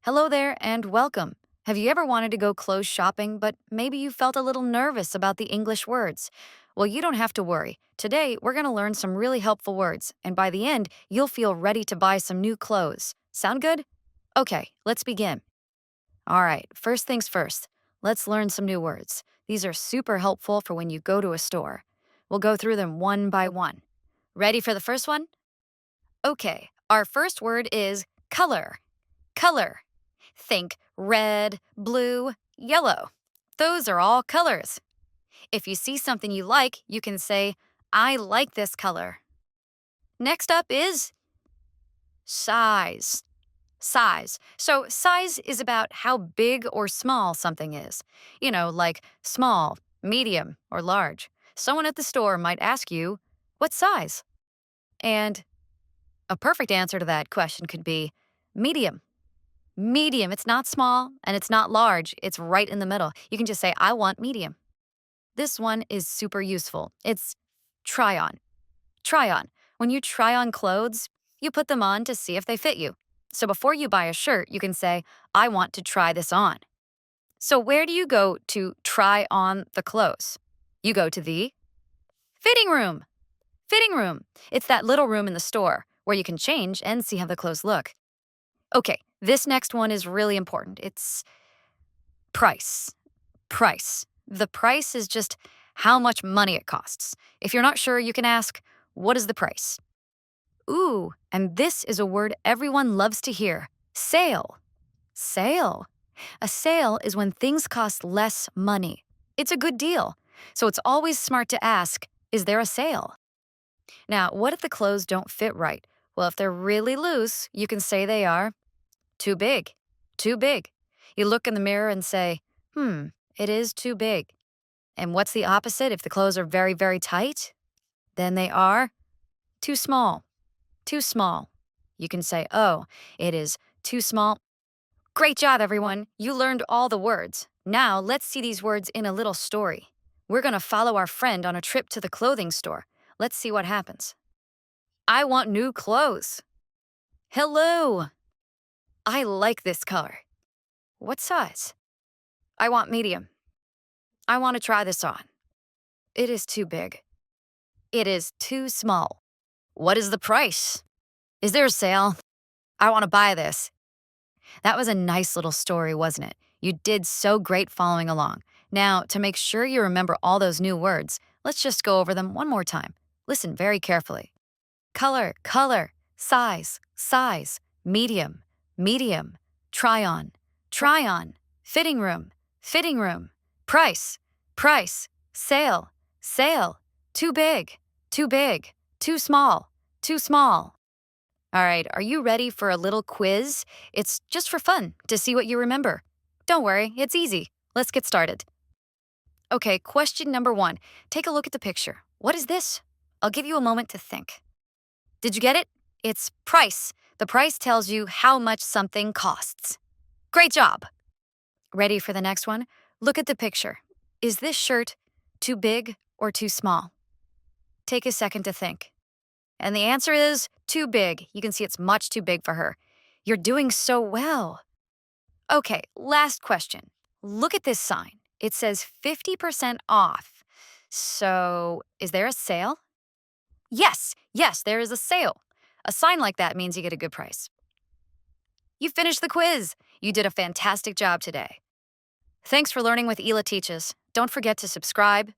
Hello there and welcome. Have you ever wanted to go clothes shopping, but maybe you felt a little nervous about the English words? Well, you don't have to worry. Today, we're going to learn some really helpful words, and by the end, you'll feel ready to buy some new clothes. Sound good? Okay, let's begin. All right, first things first. Let's learn some new words. These are super helpful for when you go to a store. We'll go through them one by one. Ready for the first one? Okay, our first word is color. Color. Think red, blue, yellow. Those are all colors. If you see something you like, you can say, I like this color. Next up is size. Size. So, size is about how big or small something is. Like small, medium, or large. Someone at the store might ask you, what size? And a perfect answer to that question could be medium. Medium. It's not small and it's not large. It's right in the middle. You can just say, I want medium. This one is super useful. It's try on. Try on. When you try on clothes, you put them on to see if they fit you. So before you buy a shirt, you can say, I want to try this on. So where do you go to try on the clothes? You go to the fitting room. Fitting room. It's that little room in the store where you can change and see how the clothes look. Okay, this next one is really important. It's price. Price. The price is just how much money it costs. If you're not sure, you can ask, what is the price? Ooh, and this is a word everyone loves to hear. Sale. Sale. A sale is when things cost less money. It's a good deal. So it's always smart to ask, is there a sale? Now, what if the clothes don't fit right? Well, if they're really loose, you can say they are too big. Too big. You look in the mirror and say, it is too big. And what's the opposite if the clothes are very, very tight? Then they are too small. Too small. You can say, oh, it is too small. Great job, everyone. You learned all the words. Now let's see these words in a little story. We're going to follow our friend on a trip to the clothing store. Let's see what happens. I want new clothes. Hello. I like this color. What size? I want medium. I want to try this on. It is too big. It is too small. What is the price? Is there a sale? I want to buy this. That was a nice little story, wasn't it? You did so great following along. Now, to make sure you remember all those new words, let's just go over them one more time. Listen very carefully. Color, color, size, size, medium, medium, try on, fitting room, price, price, sale, sale, too big, too small, too small. All right, are you ready for a little quiz? It's just for fun to see what you remember. Don't worry, it's easy. Let's get started. Okay, question number 1. Take a look at the picture. What is this? I'll give you a moment to think. Did you get it? It's price. The price tells you how much something costs. Great job. Ready for the next one? Look at the picture. Is this shirt too big or too small? Take a second to think. And the answer is too big. You can see it's much too big for her. You're doing so well. Okay, last question. Look at this sign. It says 50% off. So, is there a sale? Yes, there is a sale. A sign like that means you get a good price. You finished the quiz. You did a fantastic job today. Thanks for learning with Ela Teaches. Don't forget to subscribe,